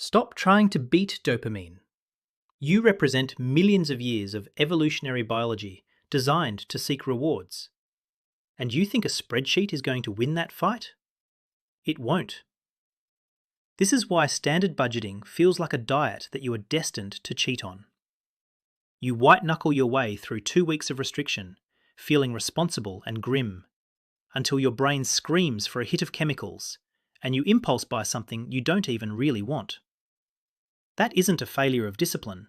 Stop trying to beat dopamine. You represent millions of years of evolutionary biology designed to seek rewards. And you think a spreadsheet is going to win that fight? It won't. This is why standard budgeting feels like a diet that you are destined to cheat on. You white-knuckle your way through 2 weeks of restriction, feeling responsible and grim, until your brain screams for a hit of chemicals, and you impulse buy something you don't even really want. That isn't a failure of discipline.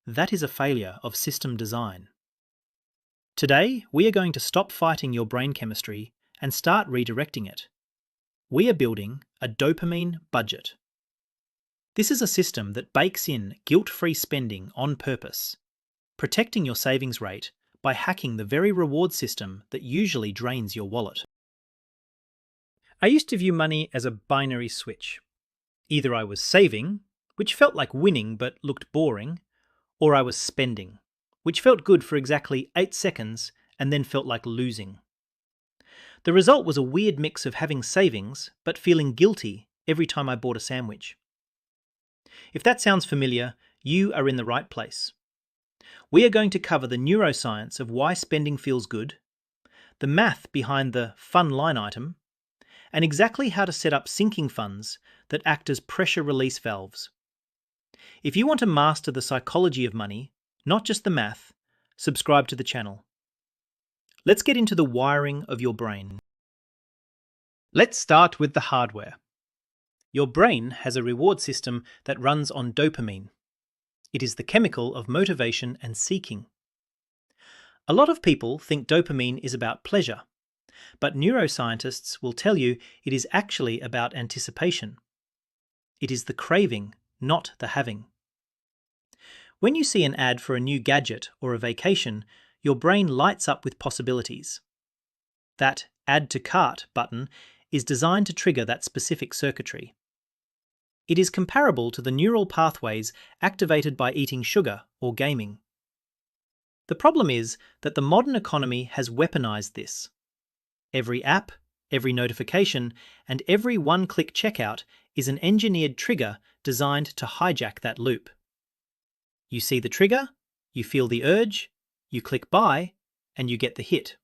That is a failure of system design. Today, we are going to stop fighting your brain chemistry and start redirecting it. We are building a dopamine budget. This is a system that bakes in guilt-free spending on purpose, protecting your savings rate by hacking the very reward system that usually drains your wallet. I used to view money as a binary switch. Either I was saving, which felt like winning but looked boring, or I was spending, which felt good for exactly 8 seconds and then felt like losing. The result was a weird mix of having savings but feeling guilty every time I bought a sandwich. If that sounds familiar, you are in the right place. We are going to cover the neuroscience of why spending feels good, the math behind the fun line item, and exactly how to set up sinking funds that act as pressure release valves. If you want to master the psychology of money, not just the math, subscribe to the channel. Let's get into the wiring of your brain. Let's start with the hardware. Your brain has a reward system that runs on dopamine. It is the chemical of motivation and seeking. A lot of people think dopamine is about pleasure, but neuroscientists will tell you it is actually about anticipation. It is the craving, not the having. When you see an ad for a new gadget or a vacation, your brain lights up with possibilities. That Add to Cart button is designed to trigger that specific circuitry. It is comparable to the neural pathways activated by eating sugar or gaming. The problem is that the modern economy has weaponized this. Every app, every notification, and every one-click checkout is an engineered trigger designed to hijack that loop. You see the trigger, you feel the urge, you click buy, and you get the hit.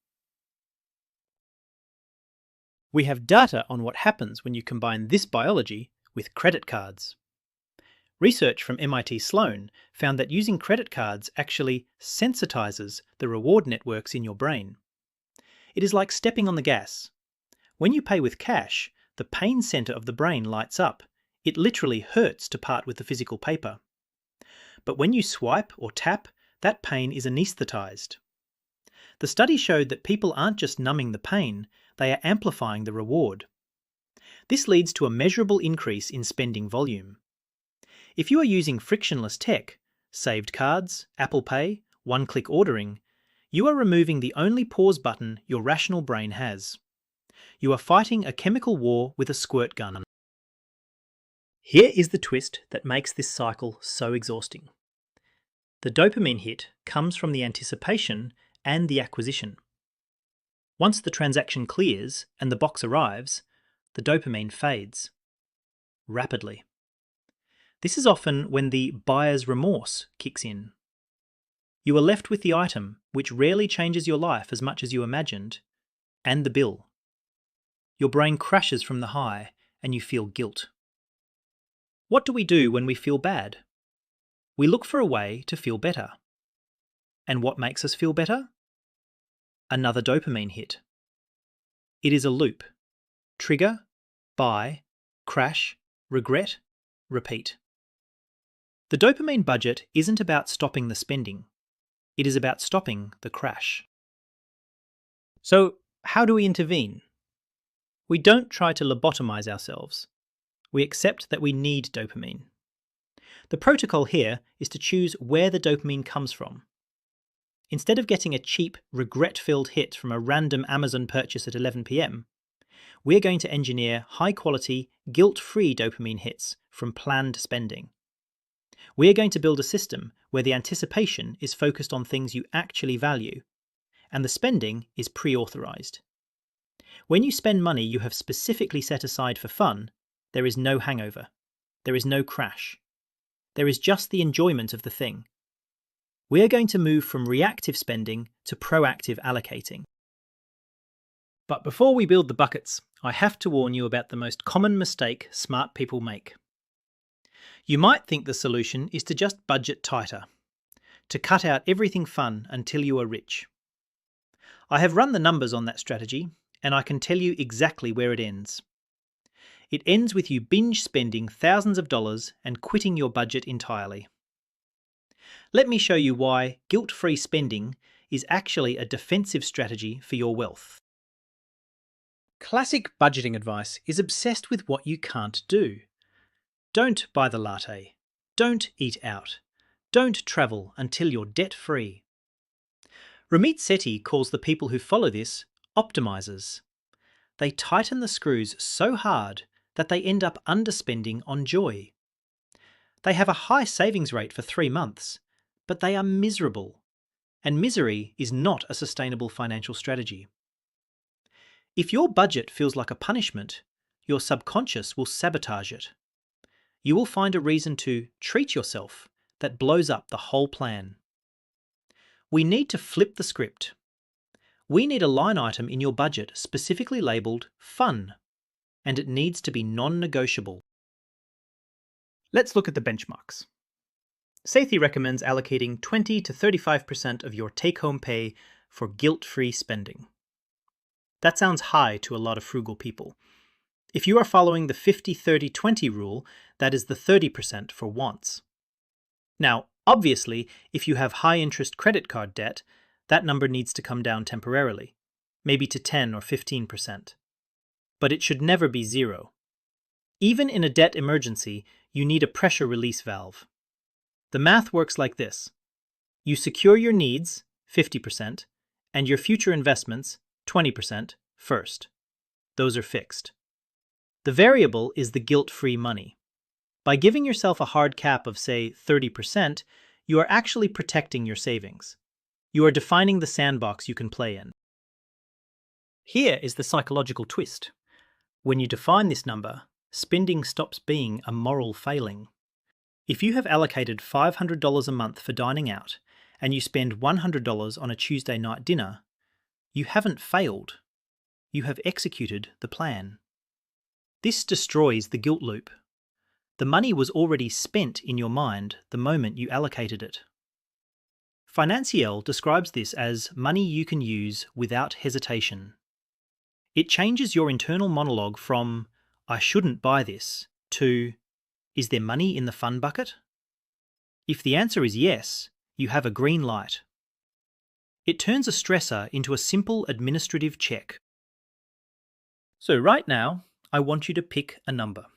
We have data on what happens when you combine this biology with credit cards. Research from MIT Sloan found that using credit cards actually sensitizes the reward networks in your brain. It is like stepping on the gas. When you pay with cash, the pain center of the brain lights up. It literally hurts to part with the physical paper. But when you swipe or tap, that pain is anesthetized. The study showed that people aren't just numbing the pain, they are amplifying the reward. This leads to a measurable increase in spending volume. If you are using frictionless tech, saved cards, Apple Pay, one-click ordering, you are removing the only pause button your rational brain has. You are fighting a chemical war with a squirt gun. Here is the twist that makes this cycle so exhausting. The dopamine hit comes from the anticipation and the acquisition. Once the transaction clears and the box arrives, the dopamine fades rapidly. This is often when the buyer's remorse kicks in. You are left with the item, which rarely changes your life as much as you imagined, and the bill. Your brain crashes from the high and you feel guilt. What do we do when we feel bad? We look for a way to feel better. And what makes us feel better? Another dopamine hit. It is a loop. Trigger, buy, crash, regret, repeat. The dopamine budget isn't about stopping the spending. It is about stopping the crash. So, how do we intervene? We don't try to lobotomize ourselves. We accept that we need dopamine. The protocol here is to choose where the dopamine comes from. Instead of getting a cheap, regret-filled hit from a random Amazon purchase at 11 p.m, we're going to engineer high-quality, guilt-free dopamine hits from planned spending. We are going to build a system where the anticipation is focused on things you actually value, and the spending is pre-authorized. When you spend money you have specifically set aside for fun, there is no hangover. There is no crash. There is just the enjoyment of the thing. We are going to move from reactive spending to proactive allocating. But before we build the buckets, I have to warn you about the most common mistake smart people make. You might think the solution is to just budget tighter, to cut out everything fun until you are rich. I have run the numbers on that strategy, and I can tell you exactly where it ends. It ends with you binge spending thousands of dollars and quitting your budget entirely. Let me show you why guilt-free spending is actually a defensive strategy for your wealth. Classic budgeting advice is obsessed with what you can't do. Don't buy the latte. Don't eat out. Don't travel until you're debt-free. Ramit Sethi calls the people who follow this optimizers. They tighten the screws so hard that they end up underspending on joy. They have a high savings rate for 3 months, but they are miserable. And misery is not a sustainable financial strategy. If your budget feels like a punishment, your subconscious will sabotage it. You will find a reason to treat yourself that blows up the whole plan. We need to flip the script. We need a line item in your budget specifically labelled fun, and it needs to be non-negotiable. Let's look at the benchmarks. Sethi recommends allocating 20 to 35% of your take-home pay for guilt-free spending. That sounds high to a lot of frugal people. If you are following the 50-30-20 rule, that is the 30% for wants. Now, obviously, if you have high-interest credit card debt, that number needs to come down temporarily, maybe to 10 or 15%. But it should never be zero. Even in a debt emergency, you need a pressure release valve. The math works like this. You secure your needs, 50%, and your future investments, 20%, first. Those are fixed. The variable is the guilt-free money. By giving yourself a hard cap of, say, 30%, you are actually protecting your savings. You are defining the sandbox you can play in. Here is the psychological twist. When you define this number, spending stops being a moral failing. If you have allocated $500 a month for dining out, and you spend $100 on a Tuesday night dinner, you haven't failed. You have executed the plan. This destroys the guilt loop. The money was already spent in your mind the moment you allocated it. Financiel describes this as money you can use without hesitation. It changes your internal monologue from, "I shouldn't buy this," to, "Is there money in the fun bucket?" If the answer is yes, you have a green light. It turns a stressor into a simple administrative check. So right now, I want you to pick a number.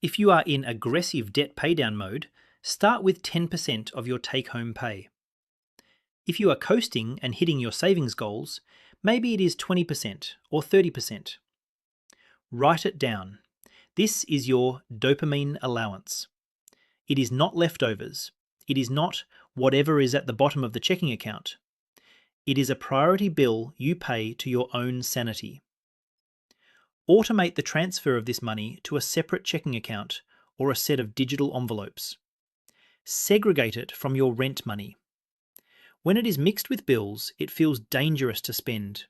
If you are in aggressive debt paydown mode, start with 10% of your take-home pay. If you are coasting and hitting your savings goals, maybe it is 20% or 30%. Write it down. This is your dopamine allowance. It is not leftovers. It is not whatever is at the bottom of the checking account. It is a priority bill you pay to your own sanity. Automate the transfer of this money to a separate checking account or a set of digital envelopes. Segregate it from your rent money. When it is mixed with bills, it feels dangerous to spend.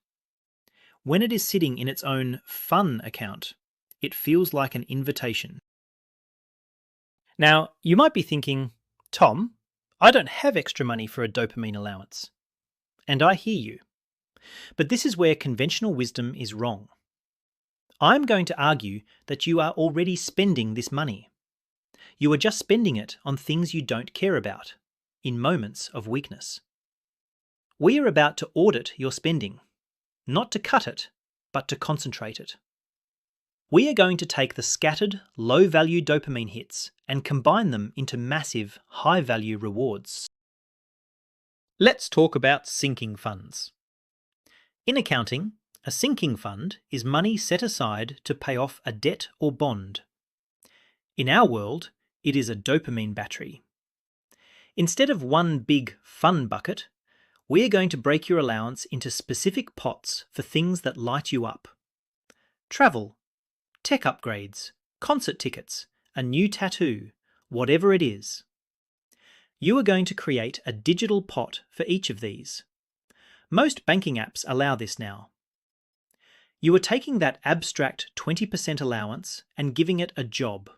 When it is sitting in its own fun account, it feels like an invitation. Now, you might be thinking, "Tom, I don't have extra money for a dopamine allowance." And I hear you. But this is where conventional wisdom is wrong. I'm going to argue that you are already spending this money. You are just spending it on things you don't care about, in moments of weakness. We are about to audit your spending, not to cut it, but to concentrate it. We are going to take the scattered, low-value dopamine hits and combine them into massive, high-value rewards. Let's talk about sinking funds. In accounting, a sinking fund is money set aside to pay off a debt or bond. In our world, it is a dopamine battery. Instead of one big fun bucket, we are going to break your allowance into specific pots for things that light you up. Travel, tech upgrades, concert tickets, a new tattoo, whatever it is. You are going to create a digital pot for each of these. Most banking apps allow this now. You are taking that abstract 20% allowance and giving it a job.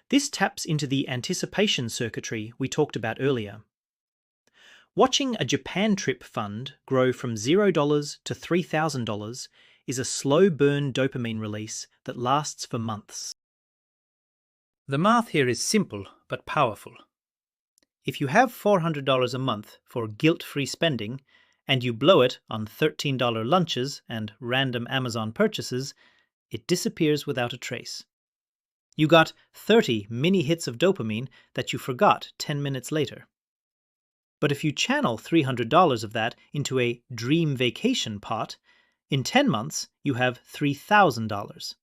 This taps into the anticipation circuitry we talked about earlier. Watching a Japan trip fund grow from $0 to $3,000 is a slow burn dopamine release that lasts for months. The math here is simple but powerful. If you have $400 a month for guilt-free spending and you blow it on $13 lunches and random Amazon purchases, it disappears without a trace. You got 30 mini hits of dopamine that you forgot 10 minutes later. But if you channel $300 of that into a dream vacation pot, in 10 months you have $3,000.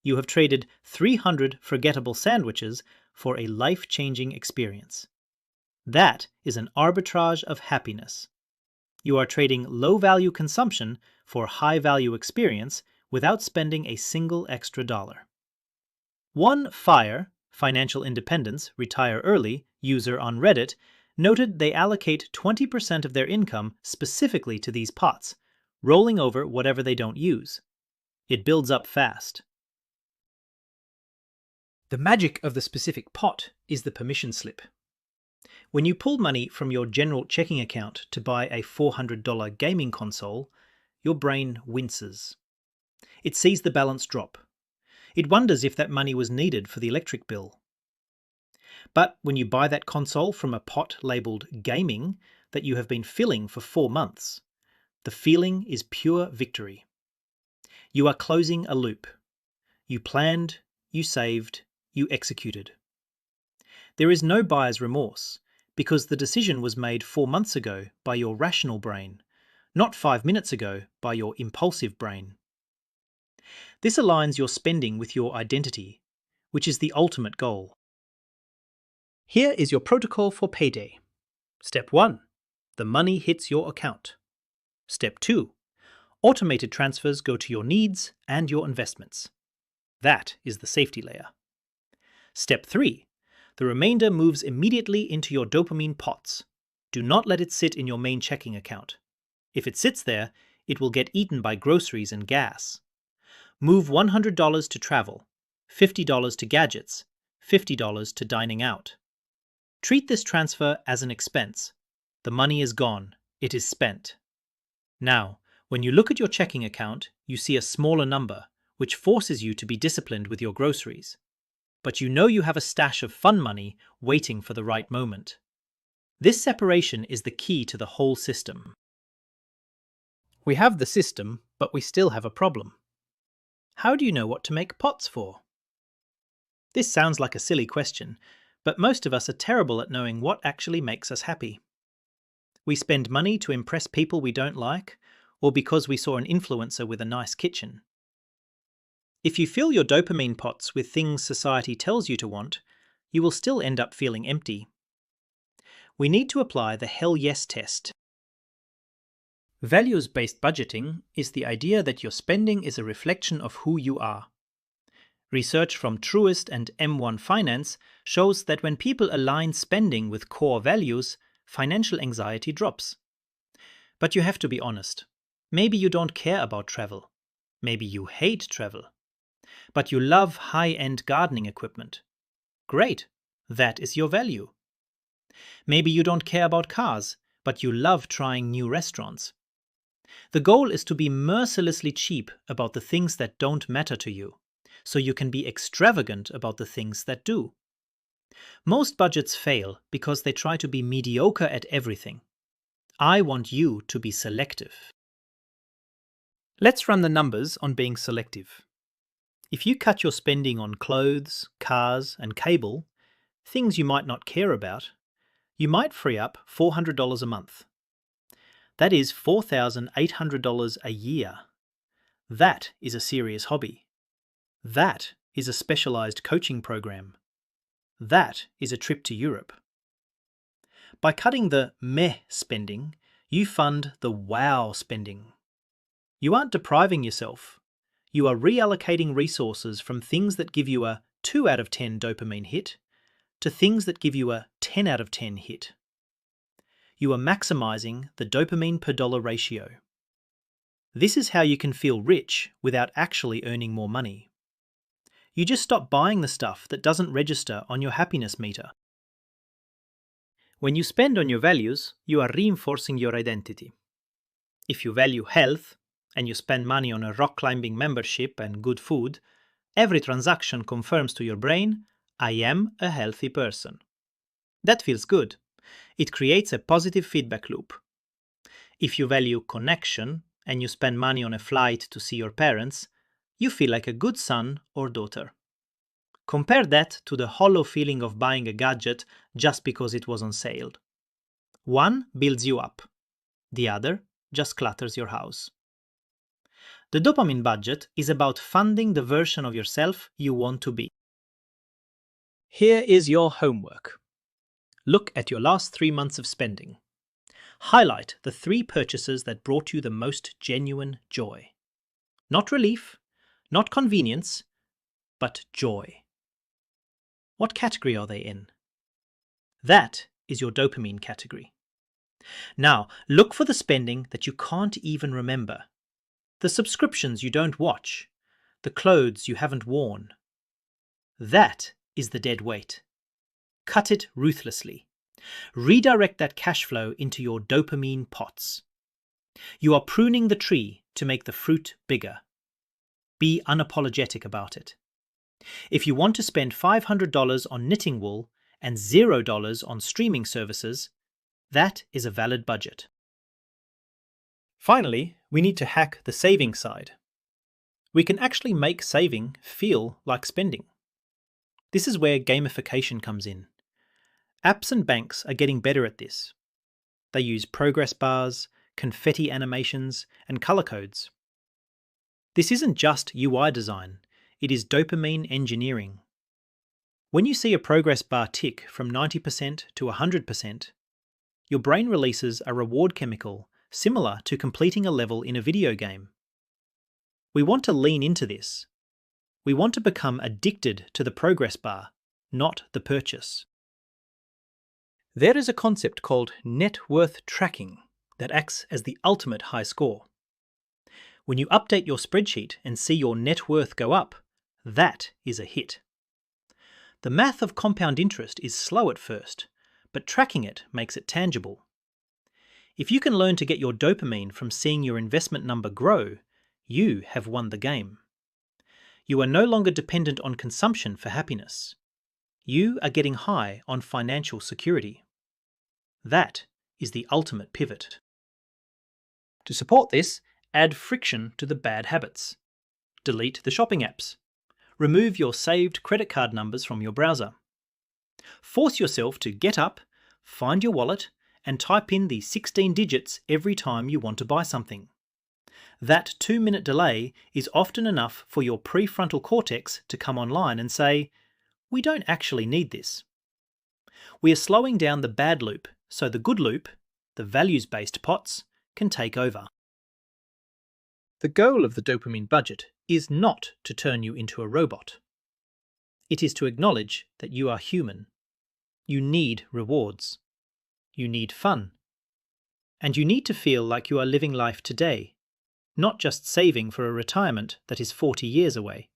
You have traded 300 forgettable sandwiches for a life-changing experience. That is an arbitrage of happiness. You are trading low-value consumption for high-value experience without spending a single extra dollar. One FIRE, Financial Independence, Retire Early, user on Reddit noted they allocate 20% of their income specifically to these pots, rolling over whatever they don't use. It builds up fast. The magic of the specific pot is the permission slip. When you pull money from your general checking account to buy a $400 gaming console, your brain winces. It sees the balance drop. It wonders if that money was needed for the electric bill. But when you buy that console from a pot labelled gaming that you have been filling for 4 months, the feeling is pure victory. You are closing a loop. You planned, you saved, you executed. There is no buyer's remorse, because the decision was made 4 months ago by your rational brain, not 5 minutes ago by your impulsive brain. This aligns your spending with your identity, which is the ultimate goal. Here is your protocol for payday. Step 1. The money hits your account. Step 2. Automated transfers go to your needs and your investments. That is the safety layer. Step 3. The remainder moves immediately into your dopamine pots. Do not let it sit in your main checking account. If it sits there, it will get eaten by groceries and gas. Move $100 to travel, $50 to gadgets, $50 to dining out. Treat this transfer as an expense. The money is gone. It is spent. Now, when you look at your checking account, you see a smaller number, which forces you to be disciplined with your groceries. But you know you have a stash of fun money waiting for the right moment. This separation is the key to the whole system. We have the system, but we still have a problem. How do you know what to make pots for? This sounds like a silly question, but most of us are terrible at knowing what actually makes us happy. We spend money to impress people we don't like, or because we saw an influencer with a nice kitchen. If you fill your dopamine pots with things society tells you to want, you will still end up feeling empty. We need to apply the hell yes test. Values-based budgeting is the idea that your spending is a reflection of who you are. Research from Truist and M1 Finance shows that when people align spending with core values, financial anxiety drops. But you have to be honest. Maybe you don't care about travel. Maybe you hate travel. But you love high-end gardening equipment. Great, that is your value. Maybe you don't care about cars, but you love trying new restaurants. The goal is to be mercilessly cheap about the things that don't matter to you, so you can be extravagant about the things that do. Most budgets fail because they try to be mediocre at everything. I want you to be selective. Let's run the numbers on being selective. If you cut your spending on clothes, cars, and cable, things you might not care about, you might free up $400 a month. That is $4,800 a year. That is a serious hobby. That is a specialized coaching program. That is a trip to Europe. By cutting the meh spending, you fund the wow spending. You aren't depriving yourself. You are reallocating resources from things that give you a 2 out of 10 dopamine hit to things that give you a 10 out of 10 hit. You are maximizing the dopamine per dollar ratio. This is how you can feel rich without actually earning more money. You just stop buying the stuff that doesn't register on your happiness meter. When you spend on your values, you are reinforcing your identity. If you value health and you spend money on a rock climbing membership and good food, every transaction confirms to your brain, I am a healthy person. That feels good. It creates a positive feedback loop. If you value connection and you spend money on a flight to see your parents, you feel like a good son or daughter. Compare that to the hollow feeling of buying a gadget just because it was on sale. One builds you up. The other just clutters your house. The dopamine budget is about funding the version of yourself you want to be. Here is your homework. Look at your last 3 months of spending. Highlight the 3 purchases that brought you the most genuine joy. Not relief, not convenience, but joy. What category are they in? That is your dopamine category. Now, look for the spending that you can't even remember. The subscriptions you don't watch. The clothes you haven't worn. That is the dead weight. Cut it ruthlessly. Redirect that cash flow into your dopamine pots. You are pruning the tree to make the fruit bigger. Be unapologetic about it. If you want to spend $500 on knitting wool and $0 on streaming services, that is a valid budget. Finally, we need to hack the saving side. We can actually make saving feel like spending. This is where gamification comes in. Apps and banks are getting better at this. They use progress bars, confetti animations, and color codes. This isn't just UI design, it is dopamine engineering. When you see a progress bar tick from 90% to 100%, your brain releases a reward chemical similar to completing a level in a video game. We want to lean into this. We want to become addicted to the progress bar, not the purchase. There is a concept called net worth tracking that acts as the ultimate high score. When you update your spreadsheet and see your net worth go up, that is a hit. The math of compound interest is slow at first, but tracking it makes it tangible. If you can learn to get your dopamine from seeing your investment number grow, you have won the game. You are no longer dependent on consumption for happiness. You are getting high on financial security. That is the ultimate pivot. To support this, add friction to the bad habits. Delete the shopping apps. Remove your saved credit card numbers from your browser. Force yourself to get up, find your wallet, and type in the 16 digits every time you want to buy something. That 2-minute delay is often enough for your prefrontal cortex to come online and say, we don't actually need this. We are slowing down the bad loop so the good loop, the values-based pots, can take over. The goal of the dopamine budget is not to turn you into a robot. It is to acknowledge that you are human. You need rewards. You need fun. And you need to feel like you are living life today, not just saving for a retirement that is 40 years away.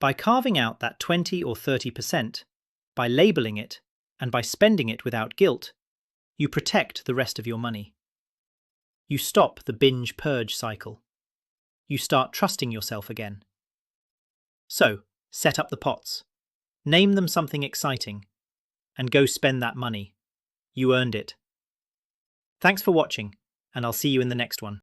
By carving out that 20 or 30%, by labeling it, and by spending it without guilt, you protect the rest of your money. You stop the binge-purge cycle. You start trusting yourself again. So, set up the pots. Name them something exciting. And go spend that money. You earned it. Thanks for watching, and I'll see you in the next one.